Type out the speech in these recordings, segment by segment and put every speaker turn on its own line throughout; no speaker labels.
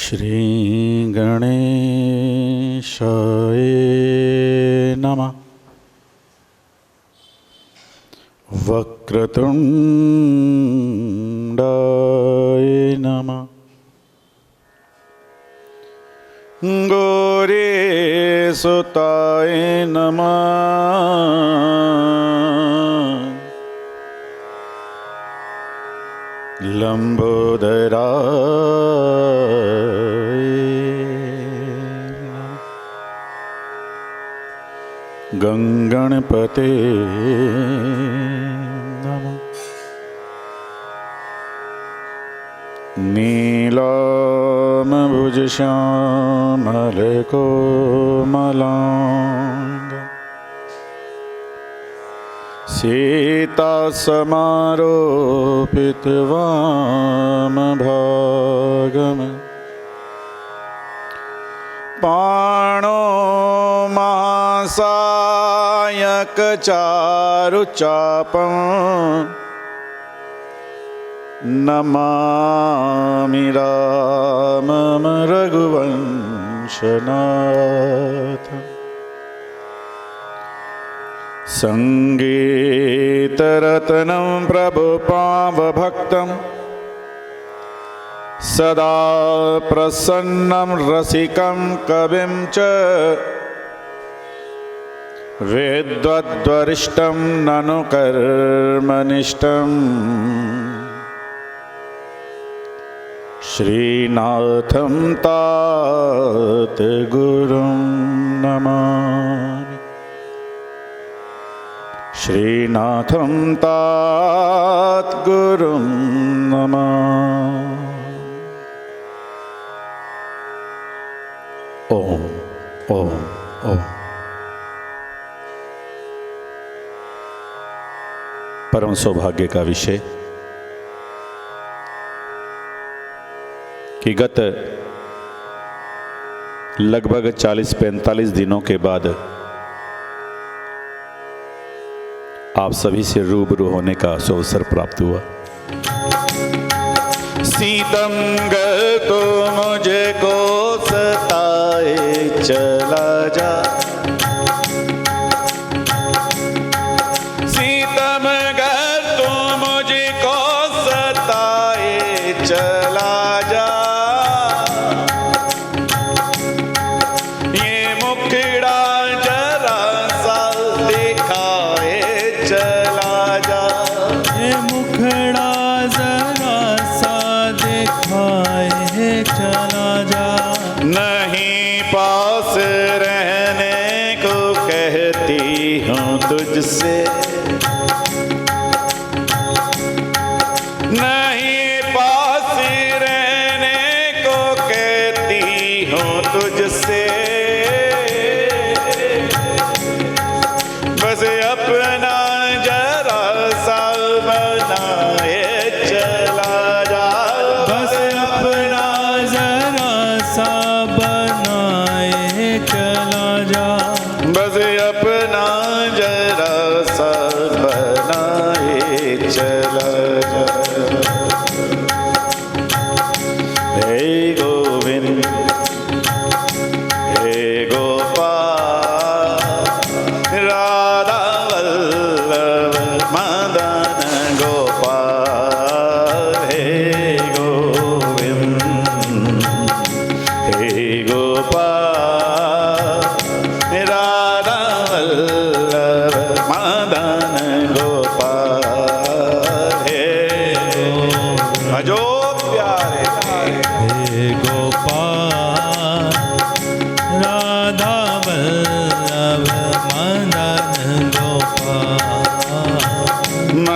श्री गणेशाय नमः। वक्रतुंडाय नमः। गौरीसुताय नमः। लंबोदराय गंगणपते नमः। नीलाम्बुजश्यामलकोमलांग सीतासमारोपितवामभागम् पाणो महासायकचारुचापं नमामि रामं रघुवंशनाथम्। संगीतरत्नं प्रभुपावभक्तं सदा प्रसन्नं रसिकं कविं च वेद्वद्वरिष्ठं ननु कर्मनिष्ठं श्रीनाथं तात गुरुं नमामि। श्रीनाथं तात गुरुं नमामि। ओम ओम ओम। परम सौभाग्य का विषय कि गत लगभग 40-45 दिनों के बाद आप सभी से रूबरू होने का अवसर प्राप्त हुआ। सीतम तो मुझे को सताए चला जा, सीतम तो मुझे को सताए चला जा, ये मुखड़ा जरा सा दिखाए चला जा,
ये मुखड़ा जरा सा दिखाए चला जा।
नहीं पास रहने को कहती हूँ तुझसे, नहीं पास रहने को कहती हूँ तुझसे, बस अपना जरा सा बनाए चला जा,
बस अपना जरा सा बनाए चला जा,
बस अपना जरा सा बनाए चला जा। हे गोविंद हे गोपाल राधा वल्लभ मदन गोपाल, हे गोविंद हे गोपाल राधा वल्लभ मदन गोपाल, हे भजो प्यारे
हे गोपाल राधा वल्लभ मदन गोपाल,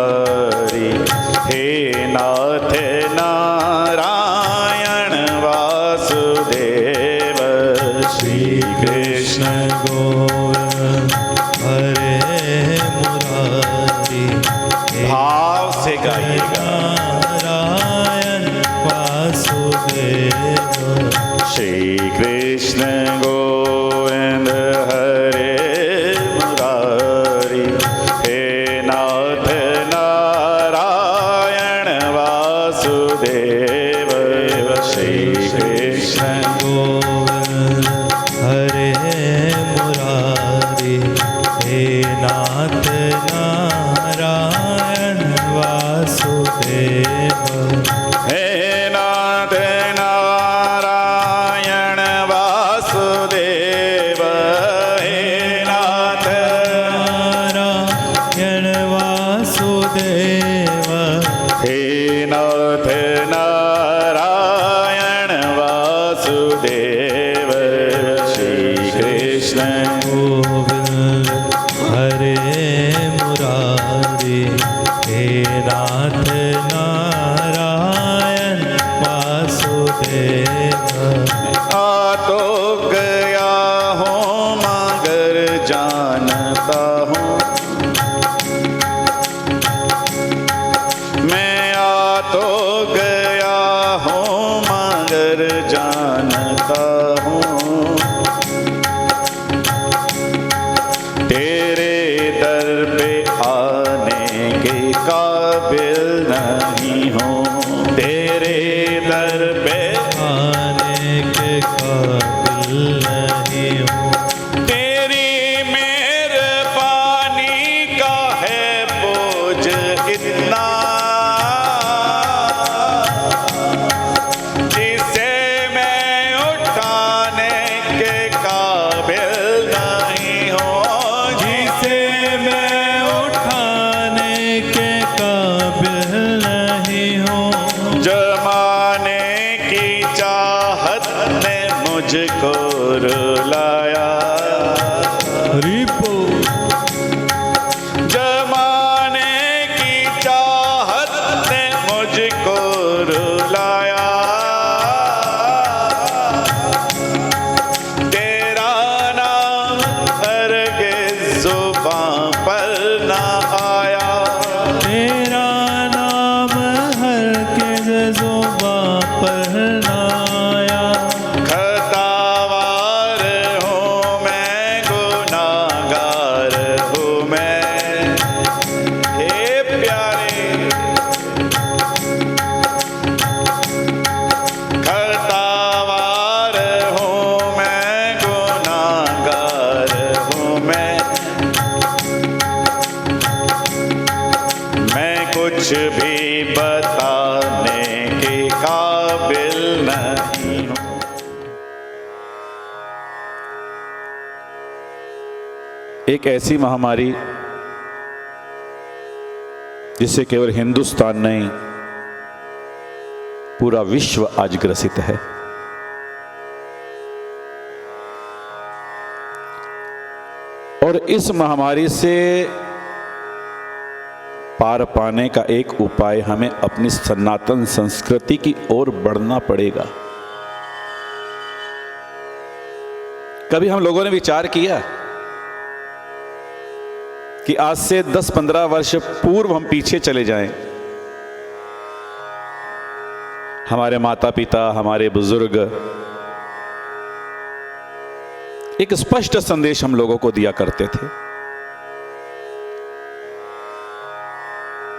मुरारी, हे नाथ नारायण वासुदेव। श्री कृष्ण
गोविंद हरे मुरारी,
भाव से गाइएगा।
नारायण वासुदेव।
श्री कृष्ण गोविंद हरे मुरारी, हे नाथ नारायण वासुदेव। श्री कृष्ण
गोविंद हरे मुरारी, हे नाथ नारायण वासुदेव।
हे नाथ नारायण वासुदेव, हे नाथ
नारायण वासुदेव।
हे नाथ नारायण वासुदेव। श्री कृष्ण
गोविंद हरे मुरारी, हे नाथ नारायण वासुदेव।
आ तो गया हूँ मगर जानता हूँ, मैं आ तो गया हूँ मगर जानता हूँ, तेरे दर पे आने के काबिल नहीं हूँ, तेरे दर पे
आने के काबिल नहीं हूँ,
तेरी मेहरबानी का है बोझ इतना, जिसे मैं उठाने के काबिल नहीं हूँ,
जिसे मैं उठाने के काबिल नहीं हूँ।
जमाने की चाहत ने मुझको रुलाया,
रिपो
जमाने की चाहत ने मुझको रुलाया, तेरा नाम हरगिज़ ज़ुबां पर ना आया,
तेरा नाम हर के ज़ुबां पर ना आया।
खतावार हूँ मैं, गुनाहगार हूँ मैं, हे प्यारे खतावार हूँ मैं, गुनाहगार हूँ मैं कुछ भी बताने के काबिल नहीं हूँ। एक ऐसी महामारी जिससे केवल हिंदुस्तान नहीं पूरा विश्व आज ग्रसित है। और इस महामारी से पार पाने का एक उपाय हमें अपनी सनातन संस्कृति की ओर बढ़ना पड़ेगा। कभी हम लोगों ने विचार किया कि आज से 10-15 वर्ष पूर्व हम पीछे चले जाएं, हमारे माता पिता, हमारे बुजुर्ग एक स्पष्ट संदेश हम लोगों को दिया करते थे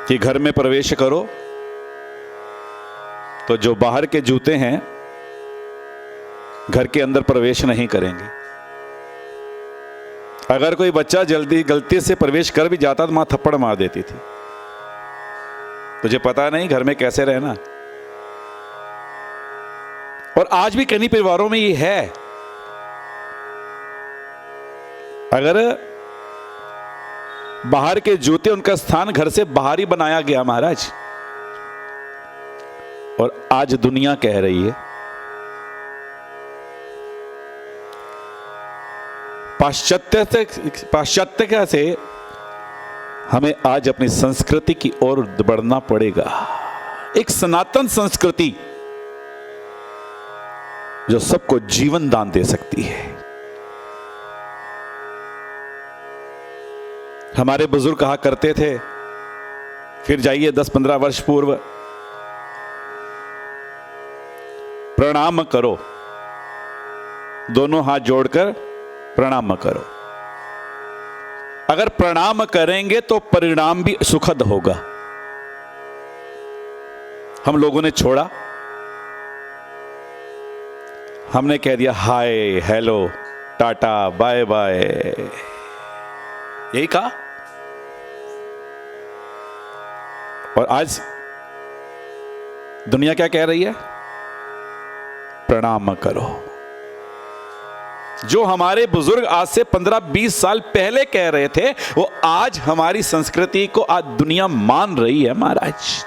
कि घर में प्रवेश करो तो जो बाहर के जूते हैं घर के अंदर प्रवेश नहीं करेंगे। अगर कोई बच्चा जल्दी गलती से प्रवेश कर भी जाता तो मां थप्पड़ मार देती थी, तुझे पता नहीं घर में कैसे रहना। और आज भी कई परिवारों में ये है, अगर बाहर के जूते, उनका स्थान घर से बाहर ही बनाया गया महाराज। और आज दुनिया कह रही है, पाश्चात्य से हमें आज अपनी संस्कृति की ओर बढ़ना पड़ेगा। एक सनातन संस्कृति जो सबको जीवन दान दे सकती है। हमारे बुजुर्ग कहा करते थे, फिर जाइए 10-15 वर्ष पूर्व, प्रणाम करो, दोनों हाथ जोड़कर प्रणाम करो। अगर प्रणाम करेंगे तो परिणाम भी सुखद होगा। हम लोगों ने छोड़ा, हमने कह दिया हाय, हेलो, टाटा, बाय बाय, यही कहा। और आज दुनिया क्या कह रही है? प्रणाम करो। जो हमारे बुजुर्ग आज से 15-20 साल पहले कह रहे थे, वो आज हमारी संस्कृति को आज दुनिया मान रही है महाराज।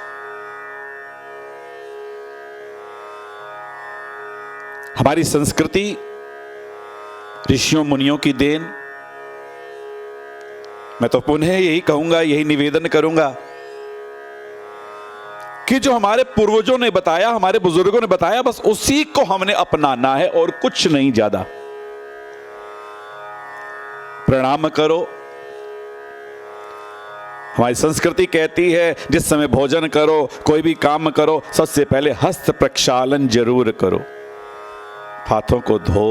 हमारी संस्कृति ऋषियों मुनियों की देन। मैं तो पुनः यही कहूंगा, यही निवेदन करूंगा कि जो हमारे पूर्वजों ने बताया, हमारे बुजुर्गों ने बताया, बस उसी को हमने अपनाना है और कुछ नहीं ज्यादा। प्रणाम करो। हमारी संस्कृति कहती है जिस समय भोजन करो, कोई भी काम करो, सबसे पहले हस्त प्रक्षालन जरूर करो, हाथों को धो।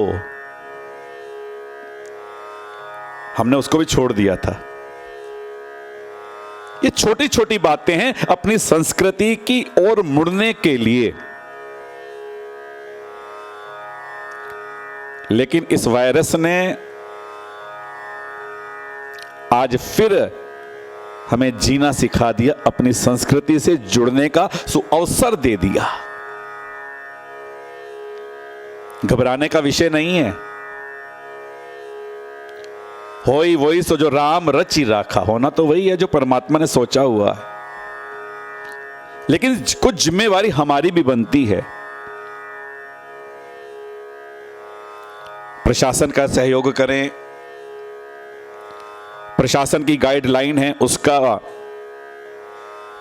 हमने उसको भी छोड़ दिया था। ये छोटी छोटी बातें हैं अपनी संस्कृति की ओर मुड़ने के लिए। लेकिन इस वायरस ने आज फिर हमें जीना सिखा दिया, अपनी संस्कृति से जुड़ने का सुअवसर दे दिया। घबराने का विषय नहीं है। होई वही सो जो राम रचि राखा, होना तो वही है जो परमात्मा ने सोचा हुआ है। लेकिन कुछ जिम्मेवारी हमारी भी बनती है। प्रशासन का सहयोग करें। प्रशासन की गाइडलाइन है, उसका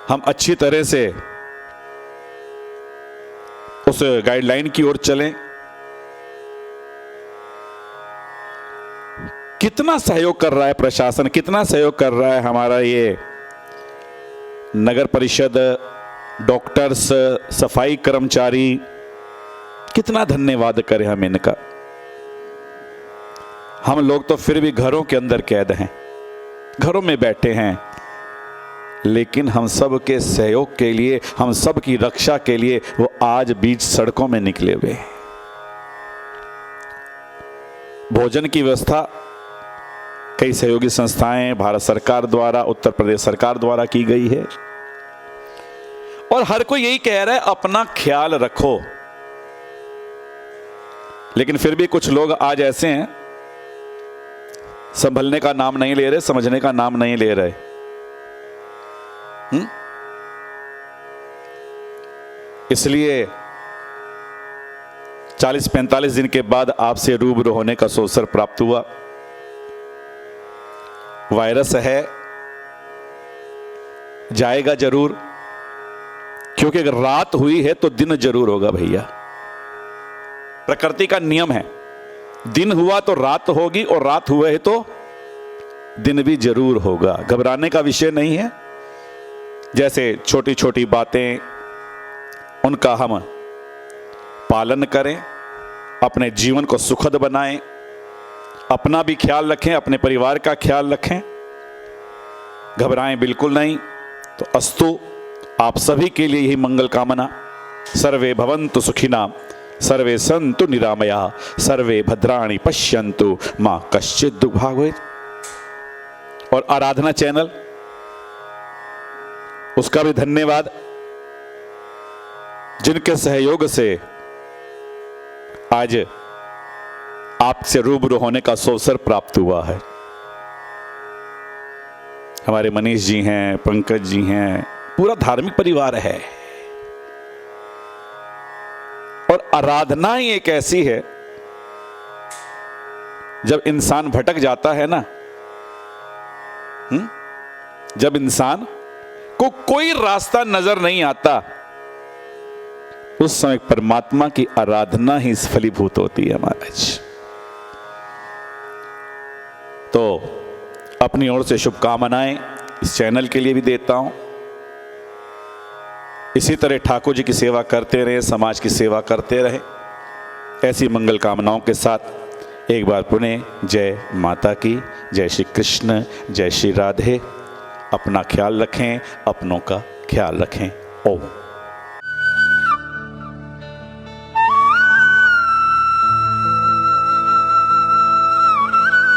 हम अच्छी तरह से उस गाइडलाइन की ओर चलें। कितना सहयोग कर रहा है प्रशासन, कितना सहयोग कर रहा है हमारा ये नगर परिषद, डॉक्टर्स, सफाई कर्मचारी, कितना धन्यवाद करें हम इनका। हम लोग तो फिर भी घरों के अंदर कैद हैं, घरों में बैठे हैं, लेकिन हम सब के सहयोग के लिए, हम सब की रक्षा के लिए वो आज बीच सड़कों में निकले हुए हैं। भोजन की व्यवस्था कई सहयोगी संस्थाएं भारत सरकार द्वारा, उत्तर प्रदेश सरकार द्वारा की गई है। और हर कोई यही कह रहा है अपना ख्याल रखो। लेकिन फिर भी कुछ लोग आज ऐसे हैं, संभलने का नाम नहीं ले रहे, समझने का नाम नहीं ले रहे। इसलिए 40-45 दिन के बाद आपसे रूबरू होने का अवसर प्राप्त हुआ। वायरस है, जाएगा जरूर, क्योंकि अगर रात हुई है तो दिन जरूर होगा भैया। प्रकृति का नियम है, दिन हुआ तो रात होगी और रात हुआ है तो दिन भी जरूर होगा। घबराने का विषय नहीं है। जैसे छोटी छोटी बातें, उनका हम पालन करें, अपने जीवन को सुखद बनाएं, अपना भी ख्याल रखें, अपने परिवार का ख्याल रखें। घबराएं बिल्कुल नहीं। तो अस्तु, आप सभी के लिए यही मंगल कामना। सर्वे भवन्तु सुखिना, सर्वे सन्तु निरामया, सर्वे भद्राणि पश्यन्तु, मां कश्चित् दुर्भाग् भवेत्। और आराधना चैनल, उसका भी धन्यवाद, जिनके सहयोग से आज आपसे रूबरू होने का अवसर प्राप्त हुआ है। हमारे मनीष जी हैं, पंकज जी हैं, पूरा धार्मिक परिवार है। और आराधना ही एक ऐसी है, जब इंसान भटक जाता है ना, जब इंसान को कोई रास्ता नजर नहीं आता, उस समय परमात्मा की आराधना ही फलीभूत होती है महाराज। तो अपनी ओर से शुभकामनाएं इस चैनल के लिए भी देता हूं। इसी तरह ठाकुर जी की सेवा करते रहे, समाज की सेवा करते रहे। ऐसी मंगल कामनाओं के साथ एक बार पुनः जय माता की, जय श्री कृष्ण, जय श्री राधे। अपना ख्याल रखें, अपनों का ख्याल रखें। ओम।